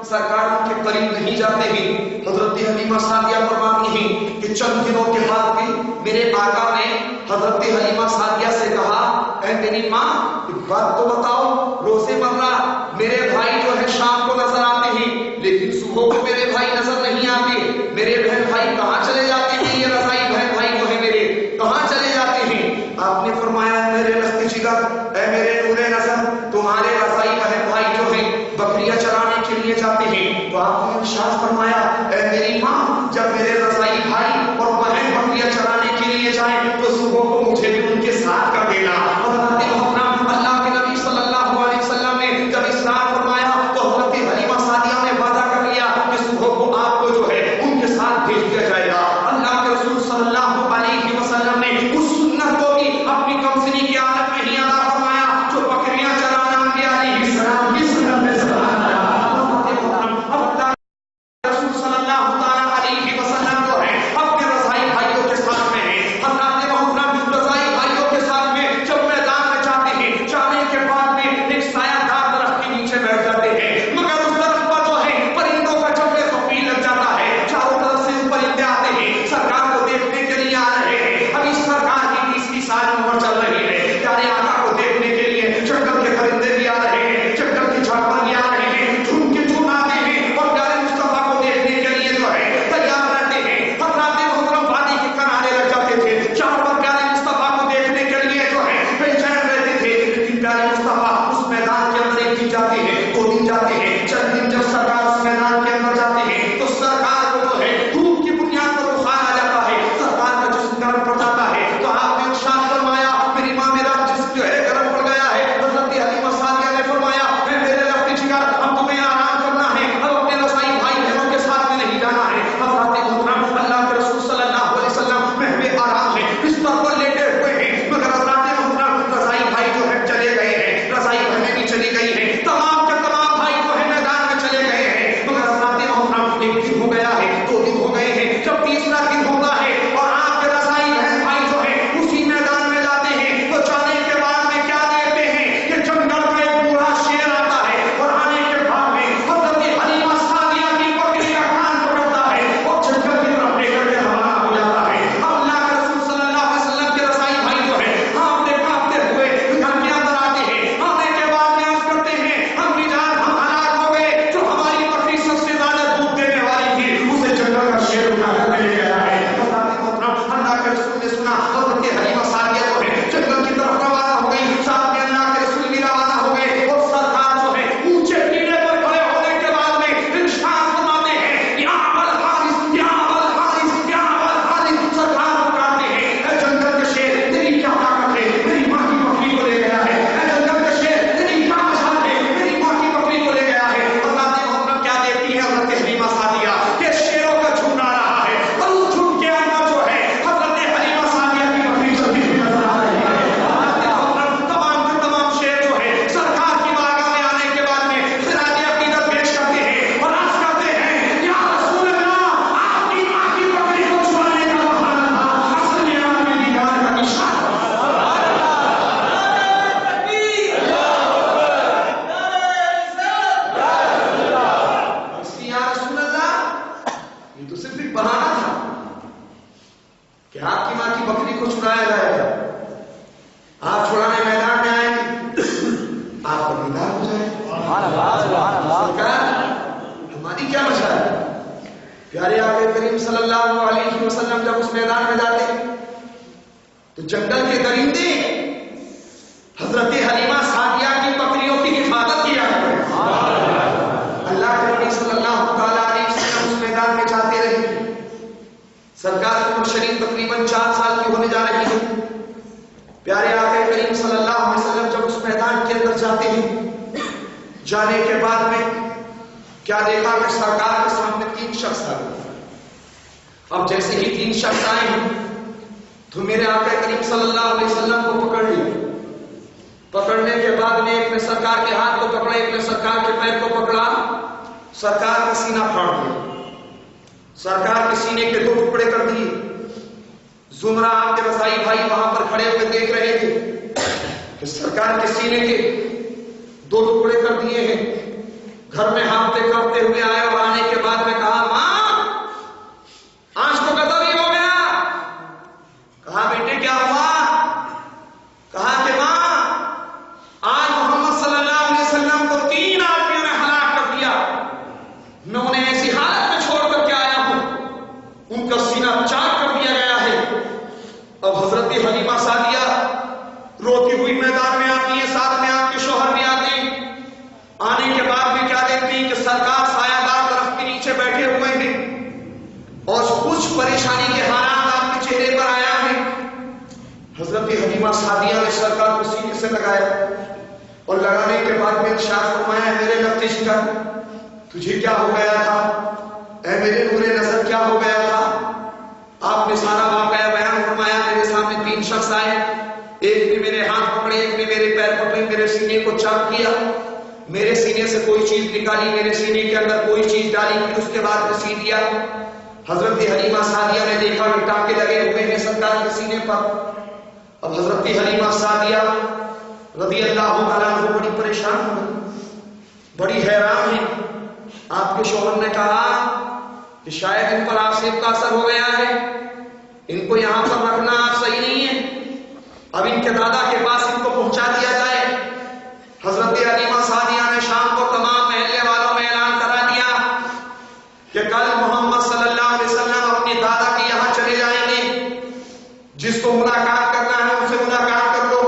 Speaker 1: سرکار ان کے قریب نہیں جاتے ہیں. حضرت حلیمہ سعدیہ فرماتی ہیں کہ چند دنوں کے بعد بھی میرے آقا نے حضرت حلیمہ سعدیہ سے کہا اے میری ماں ایک بات تو بتاؤ روزے مرہ میرے بھائی جو ہے شام کو نظر آتے ہیں لیکن صبح کو میرے بھائی نظر نہیں آتے. میرے بہن بھائی کہاں چلے جاتے ہیں؟ یہ رضائی بہن بھائی جو ہے میرے کہاں چلے جاتے ہیں؟ آپ نے فرمایا میرے رستے جگر اے میرے نور نظر تمہارے رضائی بہن بھائی جو ہیں بکریاں چرانے کے لیے جاتے ہیں. تو آپ آپ نے ارشاد فرمایا اے میری ماں جب میرے رضائی بھائی اور بہن بکریاں چرانے کے لیے جائیں تو صبح کو مجھے بھی ان کے ساتھ کر دینا. حضرت محترم اللہ کے نبی صلی اللہ علیہ وسلم نے جب اصرار فرمایا تو حضرت حلیمہ سعدیہ نے وعدہ کر لیا کہ صبح کو آپ کو جو ہے ان کے ساتھ بھیج دیا جائے گا. اللہ کے رسول صلی اللہ علیہ وسلم نے اس سنت کو بھی اپنی کمسنی کی عادت میں ہی ادا فرمایا جو بکریاں چرانا انبیاء علیہ السلام کی سنت میں سے رسول صلی اللہ علیہ وسلم جو ہے اپنے رضائی بھائیوں کے ساتھ میں ہیں. حضرات محترم رضائی بھائیوں کے ساتھ میں جب میدان میں جاتے ہیں جانے کے بعد میں ایک سایہ دار درخت کے نیچے بیٹھ جاتے ہیں مگر اس درخت پر جو ہے پرندوں کا جھنڈے سوپی لگ جاتا ہے. چاروں طرف سے پرندے آتے ہیں سرکار کو دیکھنے کے لیے آ رہے ہیں. ابھی سرکار کی 30 سال عمر چل رہی ہے. پیارے آقا کو دیکھنے کے لیے جنگل کے پرندے بھی آ رہے ہیں جنگل کے جانور بھی آ رہے ہیں جھنڈ کے جھنڈ آتے ہیں اور پیارے مصطفیٰ کو دیکھنے کے لیے جو ہے تیار رہتے ہیں. حضرات محترم وادی کے کنارے لگ جاتے تھے جانور پیارے مصطفیٰ کو دیکھنے کے لیے جو ہے بے چین رہتے تھے. لیکن پیارے مصطفیٰ اس میدان کے اندر ایک دن جاتے ہیں 2 دن جاتے ہیں چند دن جب سرکار اس میدان کے اندر جاتے ہیں تو سرکار کو جو ہے دھوپ کی بنیاد پر بخار آ جاتا ہے سرکار کا جسم گرم پڑ جاتا ہے. تو آپ نے ارشاد فرمایا میری ماں میرا جسم جو ہے گرم پڑ گیا ہے. حضرت حلیمہ سعدیہ نے فرمایا میرے لفظ جگر اب تمہیں آرام کرنا ہے اب اپنے رضائی بھائی بہنوں کے ساتھ میں نہیں جانا ہے. حضرات محترم اللہ کے رسول صلی اللہ علیہ وسلم محو آرام ہے بستر پر لیٹے ہوئے ہیں مگر حضرات محترم رضائی بھائی جو ہے چلے گئے ہیں رضائی بہنیں بھی چلی گئی ہیں تمام کے تمام بھائی جو ہے میدان میں چلے گئے ہیں مگر حضرات محترم ایک دن ہو گیا ہے 2 دن ہو گئے ہیں جب تیسرا دن ہوتا ہے اور آپ کے رضائی بہن بھائی جو ہے اسی میدان میں جاتے ہیں تو جانے کے بعد میں کیا دیکھتے ہیں کہ جنگل میں ایک بوڑھا شیر آتا ہے اور آنے کے بعد میں حضرت حلیمہ سعدیہ کی بکری کا کان پکڑتا ہے اور جنگل کی طرف لے کر کے روانہ ہو جاتا ہے. اللہ کے رسول صلی اللہ علیہ وسلم کے رضائی بھائی جو ہے کانپتے ہوئے گھر کے اندر آتے ہیں. آنے کے بعد میں عرض کرتے ہیں ہم ہلاک ہو گئے جو ہماری بکری سب سے زیادہ دودھ دینے والی تھی اسے جنگل کا شیر اٹھا کر لے گیا ہے. اللہ کے رسول نے سنا حضرت حلیمہ سعدیہ جو ہے جنگل کی طرف روانہ ہو گئی ساتھ میں اللہ کے رسول بھی روانہ ہو گئے اور سرکار جو ہے اونچے ٹیلے پر کھڑے ہونے کے بعد میں ارشاد فرماتے ہیں یا ابا الحارث یا ابا الحارث یا ابا الحارث. سرکار پکارتے ہیں اے جنگل کے شیر تیری کیا طاقت ہے میری ماں کی بکری کو لے گیا ہے. اے جنگل کے شیر تیری کیا مشال ہے میری ماں کی بکری کو لے گیا ہے. حضرات محترم کیا دیکھتی ہے حضرت حلیمہ سعدیہ کہ شیروں کا جھنڈ آ رہا ہے اور اس جھنڈ کے اندر جو ہے حضرت حلیمہ سعدیہ کی بکری چلتی ہوئی نظر آ رہی ہے. تمام کے تمام شیر جو ہے سرکار کی بارگاہ میں آنے کے بعد میں خراج عقیدت پیش کرتے ہیں اور عرض کرتے ہیں یا رسول اللہ آپ کی ماں کی بکری کو چھڑانے کا بہانہ تھا اصل میں آپ کی دیدار کا نشان یا رسول اللہ یہ تو صرف ایک بہانہ تھا کہ آپ کی ماں کی بکری کو چھڑایا جائے گا. آپ چھڑانے میدان میں آئیں گے آپ کا دیدار ہو جائے گا. سرکار ہماری کیا مشال ہے. پیارے آقا کریم صلی اللہ علیہ وسلم جب اس میدان میں جاتے تو جنگل کے درندے حضرت حلیمہ سعدیہ کی بکریوں کی حفاظت کیا کرتے. اللہ کے نبی صلی اللہ تعالیٰ علیہ وسلم اس میدان میں جاتے رہے. سرکار کی عمر شریف تقریباً 4 سال کی ہونے جا رہی ہے. پیارے آقا کریم صلی اللہ علیہ وسلم جب اس میدان کے اندر جاتے ہیں جانے کے بعد میں کیا دیکھا کہ سرکار کے سامنے 3 شخص آ گئے. اب جیسے ہی 3 شخص آئے ہیں تو میرے آقا کریم صلی اللہ علیہ وسلم کو پکڑ لیا. پکڑنے کے بعد میں ایک نے سرکار کے ہاتھ کو پکڑا ایک نے سرکار کے پیر کو پکڑا. سرکار کا سینہ پھاڑ دیا. سرکار کے سینے کے 2 ٹکڑے کر دیے. زمرہ آپ کے رضائی بھائی وہاں پر کھڑے ہوئے دیکھ رہے تھے کہ سرکار کے سینے کے 2 ٹکڑے کر دیے ہیں. گھر میں ہانپتے کانپتے ہوئے آئے اور آنے کے بعد میں کہا ماں آج تو قتل ہی ہو گیا. کہا بیٹے کیا ہوا. کہا کہ ماں آج محمد صلی اللہ علیہ وسلم کو 3 آدمیوں نے ہلاک کر دیا. میں انہیں ایسی حالت میں چھوڑ کر کے آیا ہوں ان کا سینہ چاک کر دیا گیا ہے. اب حضرت حلیمہ سعدیہ روتی ہوئی میدان میں آتی ہے. ساتھ میں آپ کے شوہر بھی آتے ہیں. آنے کے بعد میں کیا دیکھتی ہیں کہ سرکار سایہ دار پریشانی کے حالات آپ کے چہرے پر آیا ہے. حضرت حلیمہ سعدیہ نے سرکار کو سینے سے لگایا اور لگانے کے بعد میں ارشاد فرمایا میرے لب جگر تجھے کیا ہو گیا تھا، اے میرے نور نظر کیا ہو گیا تھا. آپ نے سارا واقعہ بیان فرمایا. میرے سامنے 3 شخص آئے، ایک نے میرے ہاتھ پکڑے، ایک نے میرے پیر پکڑے، میرے سینے کو چاک کیا، میرے سینے سے کوئی چیز نکالی، میرے سینے کے اندر کوئی چیز ڈالی، پھر اس کے بعد میں سی دیا. حضرت حلیمہ سعدیہ نے دیکھا کہ ٹانکے لگے ہوئے ہیں سرکار کے سینے پر. اب حضرت حلیمہ سعدیہ رضی اللہ تعالیٰ عنہ بڑی پریشان ہوئی، بڑی حیران ہے. آپ کے شوہر نے کہا کہ شاید ان پر آصف کا اثر ہو گیا ہے، ان کو یہاں پر رکھنا آپ صحیح نہیں ہے، اب ان کے دادا کے پاس ان کو پہنچا دیا جائے. حضرت حلیمہ سعدیہ نے شام کو تمام محلے والوں میں اعلان کرا دیا کہ کل محمد صلی اللہ علیہ وسلم اپنی دادا کے یہاں چلے جائیں گے، جس کو ملاقات کرنا ہے ان سے ملاقات کر لو.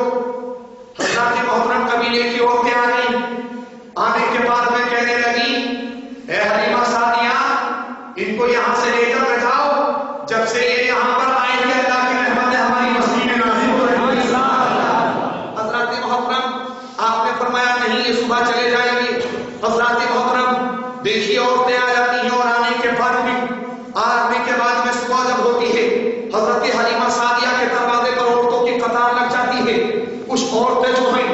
Speaker 1: حضرت محترم قبیلے کی عورتیں آ گئیں، آنے کے بعد میں کہنے لگی اے حلیمہ سعدیہ ان کو یہاں سے لے کر نہ جاؤ، جب سے یہ یہاں پر آئے ہیں اللہ کی رحمت ہماری بستی میں نازل ہو رہی ہے. حضرت محترم آپ نے فرمایا نہیں یہ صبح چلے جائیں گے. حضرت محترم دیکھیے عورتیں آ جاتی ہیں اور آنے کے بعد میں صبح جب ہوتی ہے حضرت حلیمہ سعدیہ کے دروازے پر عورتوں کی قطار لگ جاتی ہے. کچھ عورتیں جو ہیں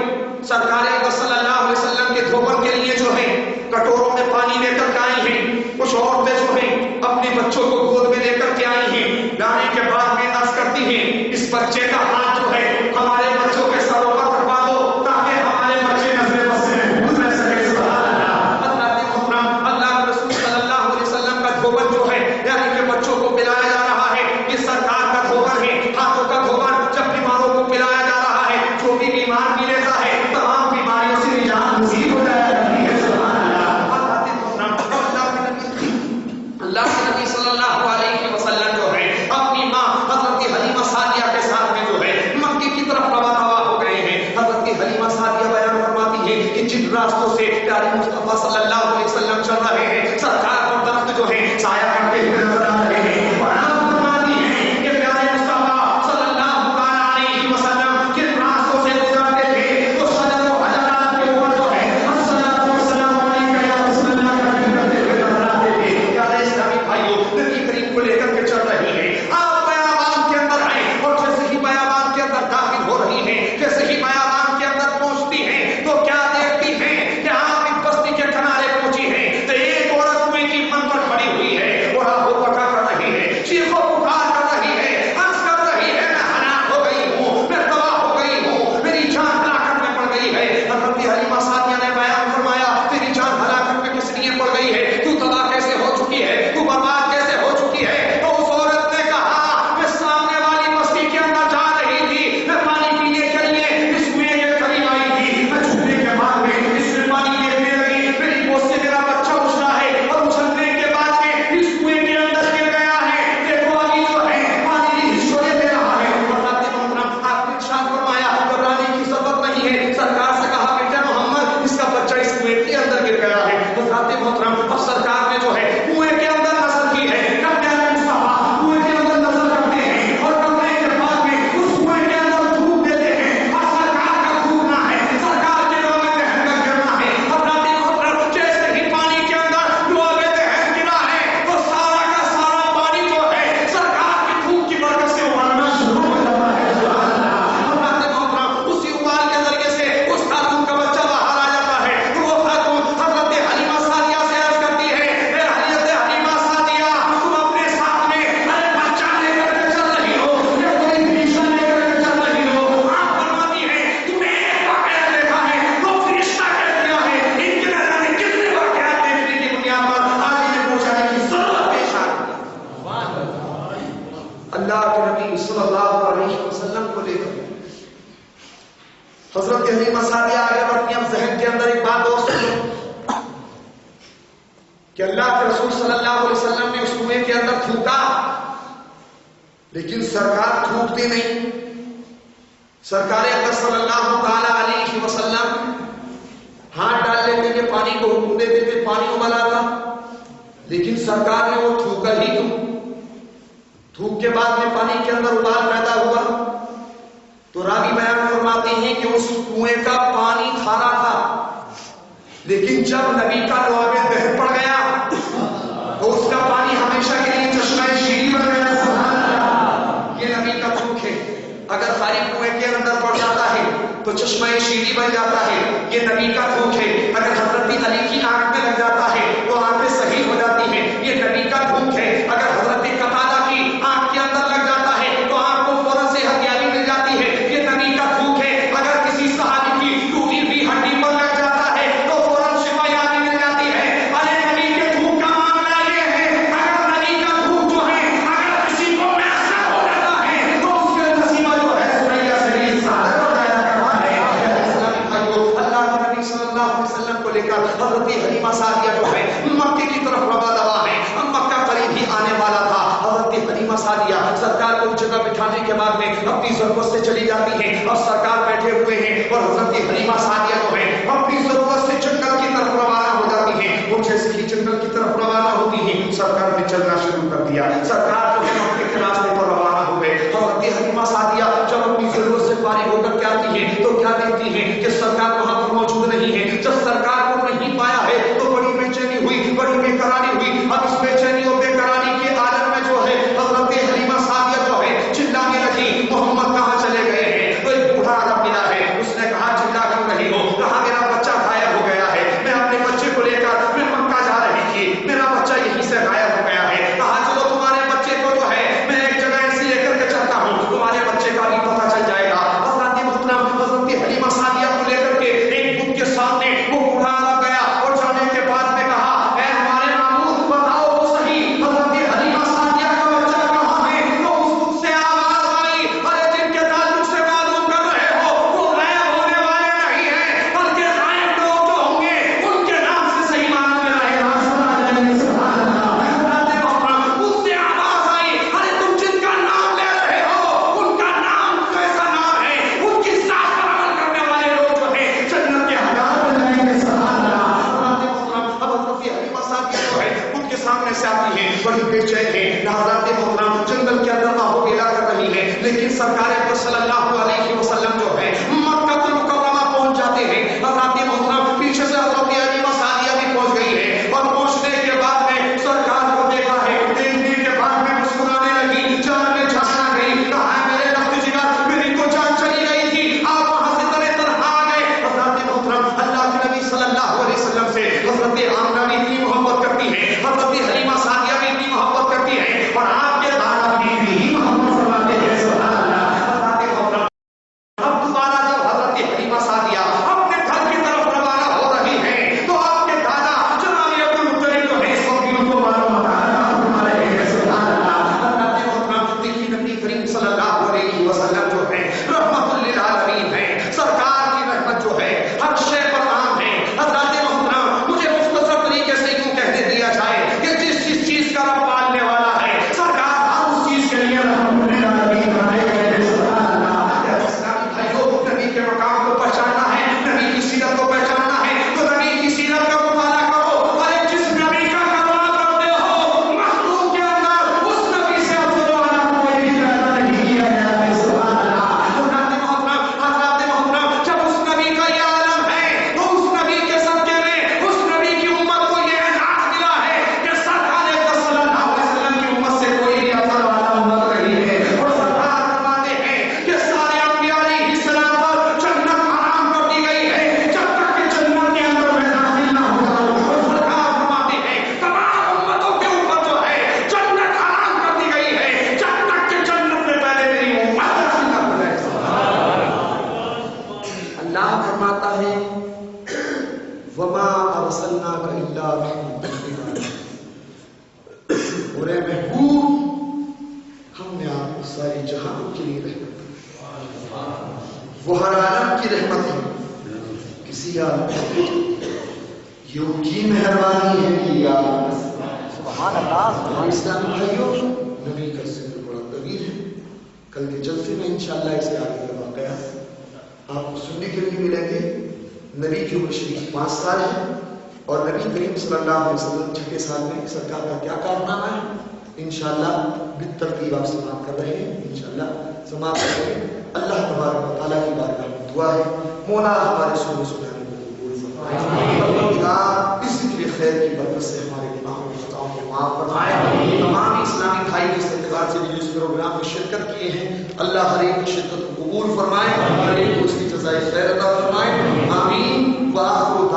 Speaker 1: سرکار صلی اللہ علیہ وسلم کے دھوبن کے لیے جو ہیں کٹوروں میں پانی لے کر کے آئی ہیں، کچھ عورتیں جو ہیں اپنے بچوں کو گود میں لے کر کے آئی ہیں. لانے کے بعد میں عرض کرتی ہیں اس بچے کا ہاتھ جو ہے ہمارے بچوں کے سروں پر رکھوا دو تاکہ ہمارے بچے نظر بس سے گزر سکے. سبحان اللہ. حضرت محترم اللہ کے رسول صلی اللہ علیہ وسلم کا دھوبن جو ہے یعنی کہ بچوں کو پلایا جا رہا ہے، یہ سرکار کا دھوبن ہے، ہاتھوں کا دھوبن. جب بیماروں کو پلایا جا رہا ہے، جو بھی بیمار بھی لیتا ہے تمام بیماریوں سے نجات نصیب ہو جایا کرتی ہے. سبحان اللہ. اللہ کے نبی صلی اللہ علیہ وسلم جو ہے اپنی ماں حضرت حلیمہ سعدیہ کے ساتھ میں جو ہے مکے کی طرف روانہ ہو گئے ہیں. حضرت حلیمہ سعدیہ بیان فرماتی ہے کہ جن راستوں سے پیارے مصطفیٰ صلی اللہ علیہ وسلم چل رہے ہیں سرکار اور درخت جو ہے سایہ کرتے ہوئے نظر آ رہے ہیں. حضرت حلیمہ سعدیہ آگے بڑھتی ہیں. اب ذہن کے اندر ایک بات اور سنو کہ اللہ کے رسول صلی اللہ علیہ وسلم نے اس کنویں کے اندر تھوکا لیکن سرکار تھوکتے نہیں. سرکار اکبر صلی اللہ تعالی علیہ وسلم ہاتھ ڈال لیتے کہ پانی کو حکم دیتے تھے، پانی ابلا تھا، لیکن سرکار نے وہ تھوکا ہی کیوں؟ دھوپ کے بعد میں پانی کے اندر ابال پیدا ہوا تو راوی بیان فرماتے ہیں کہ اس کنویں کا پانی کھارا تھا، لیکن جب نبی کا لعاب دہن پڑ گیا تو اس کا پانی ہمیشہ کے لیے چشمہ شیریں بن گیا۔ سبحان اللہ، یہ نبی کا تھوک ہے۔ اگر خالی کنویں کے اندر پڑ جاتا ہے تو چشمہ شیریں بن جاتا ہے، یہ نبی کا تھوک ہے۔ اگر حضرت علی کی آنکھ میں لگ جاتا ہے تو آنکھیں صحیح ہو جاتی ہیں، یہ نبی کا تھوک ہے۔ اگر حضرت قتادہ کی آنکھ کے اندر لگ جاتا ہے تو آنکھ کو فوراً سے ہتھیاری مل جاتی ہے، یہ نبی کا تھوک ہے۔ اگر کسی صحابی کی ٹوٹی ہوئی ہڈی پر لگ جاتا ہے تو فوراً شفا یابی مل جاتی ہے۔ ارے نبی کے تھوک کا معاملہ یہ ہے، اگر نبی کا تھوک جو ہے اگر کسی کو میسر ہو جاتا ہے تو اس کے نصیبہ جو ہے سوریا سے سارے ہو جایا کرتا ہے۔ اسلامی بھائیو، اللہ کے نبی صلی اللہ علیہ وسلم کو لے کر حضرت حلیمہ سعدیہ جو ہے مکے کی طرف رواں دوا ہے، مکہ قریب ہی آنے والا تھا۔ حضرت حلیمہ سعدیہ سرکار کو جگہ بٹھانے کے بعد میں اپنی ضرورت سے چلی جاتی ہیں اور سرکار بیٹھے ہوئے ہیں اور حضرت حلیمہ سعدیہ جو ہے اپنی ضرورت سے جنگل کی طرف روانہ ہو جاتی ہیں۔ وہ جیسے ہی جنگل کی طرف روانہ ہوتی ہیں سرکار نے چلنا شروع کر دیا۔ سرکار جو ہے مکے کے راستے پر روانہ ہوئے۔ حضرت حلیمہ سعدیہ جب اپنی ضرورت سے فارغ ہو کر کے آتی ہیں تو کیا دیکھتی ہیں کہ سرکار وہاں پر موجود نہیں ہے۔ جب سرکار کو نہیں پایا ہے تو بڑی بے چینی ہوئی، بڑی بے قراری ہوئی۔ اب اس بے چینی اور بے قراری کے عالم میں جو ہے حضرت حلیمہ سعدیہ جو ہے چلانے لگی، محمد کہاں چلے گئے ہیں؟ تو ایک بوڑھا عرب ملا ہے، اس نے کہا چلا کیوں رہی ہو؟ کہا میرا بچہ غائب ہو گیا ہے، میں اپنے بچے کو لے کر میں مکہ جا رہی تھی، میرا بچہ یہیں سے غائب ہو گیا ہے۔ کہا چلو تمہارے بچے کو جو ہے میں ایک جگہ ایسی لے کر کے چلتا ہوں، تمہارے بچے کا بھی پتہ چل جائے گا۔ حضرت محترم حضرت حلیمہ سعدیہ کو لے کر کے ایک بت کے سامنے وہ بوڑھا عرب گیا اور جانے کے بعد میں کہا اے ہمارے معبود بتاؤ تو صحیح حضرت حلیمہ سعدیہ کا بچہ کہاں ہے؟ تو اس بت سے آواز آئی، ارے جن کے تعلق سے معلوم کر رہے ہو وہ غائب ہونے والے نہیں ہیں، بلکہ غائب لوگ جو ہوں گے ان کے نام سے صحیح معنی میں رہے گا۔ سبحان اللہ، حضرت محترم اس سے آواز آئی، ارے تم جن کا نام لے رہے ہو ان کا نام کیسا نام ہے؟ ان کی ذات پر عمل کرنے والے لوگ جو ہیں جنت کے حقدار بن جائیں گے۔ سبحان اللہ، حضرت محترم حضرت حلیمہ سعدیہ جو ہے ان کے سامنے سے آتی ہیں، بڑی بے چین ہے۔ حضرت محترم جنگل کے اندر باہو گیلا کر رہی ہے، لیکن سرکار اکرم صلی اللہ علیہ وسلم جو ہے مکہ المکرمہ پہنچ جاتے ہیں۔ حضرت محترم پیچھے سے حضرت حلیمہ سعدیہ بھی پہنچ گئی ہے اور پہنچنے کے بعد میں سرکار کو دیکھا ہے، دیکھنے کے بعد میں مسکرانے لگی، جان میں جھانکنا گئی، کہا میرے رفت جگر میری تو جان چلی گئی تھی، آپ وہاں سے تنے تنہا آ گئے۔ حضرت محترم اللہ کے نبی صلی اللہ علیہ وسلم سے حضرت آمنہ بھی اتنی محبت کرتی ہے، حضرت حلیمہ سعدیہ بھی اتنی محبت کرتی ہے اور آپ کے دادا بھی محبت فرماتے ہیں۔ سبحان اللہ، حضرت محترم اب دوبارہ جب حضرت حلیمہ سعدیہ اپنے گھر کی طرف روانہ ہو رہی ہیں تو آپ کے دادا جناب عبدالمطلب جو ہے اس وقت ان کو معلوم فرما رہے ہیں۔ سبحان اللہ، حضرت محترم دیکھیے نبی کریم صلی اللہ علیہ وسلم جو ہے رحمت للعالمین ہے، سرکار کی رحمت جو ہے ہر شے پر عام ہے۔ حضرت محترم مجھے مختصر طریقے سے یوں کہنے دیا جائے کہ جس چیز کا رب پالنے والا ہے سرکار ہر اس چیز کے لیے رحمت للعالمین بنائے گئے ہیں۔ سبحان اللہ، اسلامی بھائیوں، نبی کے مقام کو پہچاننا ہے، نبی کی سیرت کو پہچاننا ہے تو نبی کی سیرت کا مطالعہ کرو۔ ارے جس نبی کا کلمہ پڑھتے ہو مخلوق کے اندر اس نبی سے افضل والا کوئی بھی پیدا نہیں کیا گیا ہے۔ سبحان اللہ، حضرت محترم جب اس نبی کا یہ عالم ہے تو اس نبی کے صدقے میں اس نبی کی امت کو یہ اعزاز ملا ہے کہ سرکار صلی اللہ علیہ وسلم کی امت سے کوئی بھی افضل والا امت نہیں ہے۔ اور سرکار فرماتے ہیں کہ سارے انبیاء علیہ السلام پر جنت حرام کر دی گئی ہے جب تک کہ جنت کے اندر میں داخل نہ ہو جاؤں۔ اور سرکار فرماتے ہیں تمام امتوں کے اوپر جو ہے جنت حرام کر دی گئی ہے جب تک کہ جنت میں پہلے میری امت داخل نہ ہو جائے۔ اللہ فرماتا ہے وما ارسلناک الا رحمۃ للعالمین، اور اے محبوب ہم نے آپ کو ساری جہان کے لیے رحمت دی، وہ ہر عالم کی رحمت ہے، کسی عالم یہ ان کی مہربانی ہے کہ آپ
Speaker 2: سبحان اللہ،
Speaker 1: اسلامی بھائیوں نبی کا ذکر بڑا طویل ہے، کل کے جلسے میں انشاءاللہ اس کے آگے کا واقعہ آپ کو سننے کے لیے ملیں گے۔ نبی کی عمر شریف 5 سال ہے اور نبی کریم صلی اللہ علیہ وسلم 6 سال میں سرکار کا کیا کارنامہ ہے
Speaker 3: انشاءاللہ بالترتیب آپ سماعت کر رہے ہیں. انشاءاللہ سماعت کر رہے ہیں. اللہ تبارک و تعالیٰ کی بارگاہ میں دعا ہے مولا ہمارے سننے سنانے کو قبول فرمائے. اس ذکر خیر کی برکت سے ہمارے گناہوں اور خطاؤں کو معاف فرمائے. تمام اسلامی بھائی جس اعتبار سے بھی اس پروگرام میں شرکت کیے ہیں اللہ ہر ایک کی شرکت کو قبول فرمائے, ہر ایک کو اس کی جزائے خیر عطا فرمائے. آمین. وآخر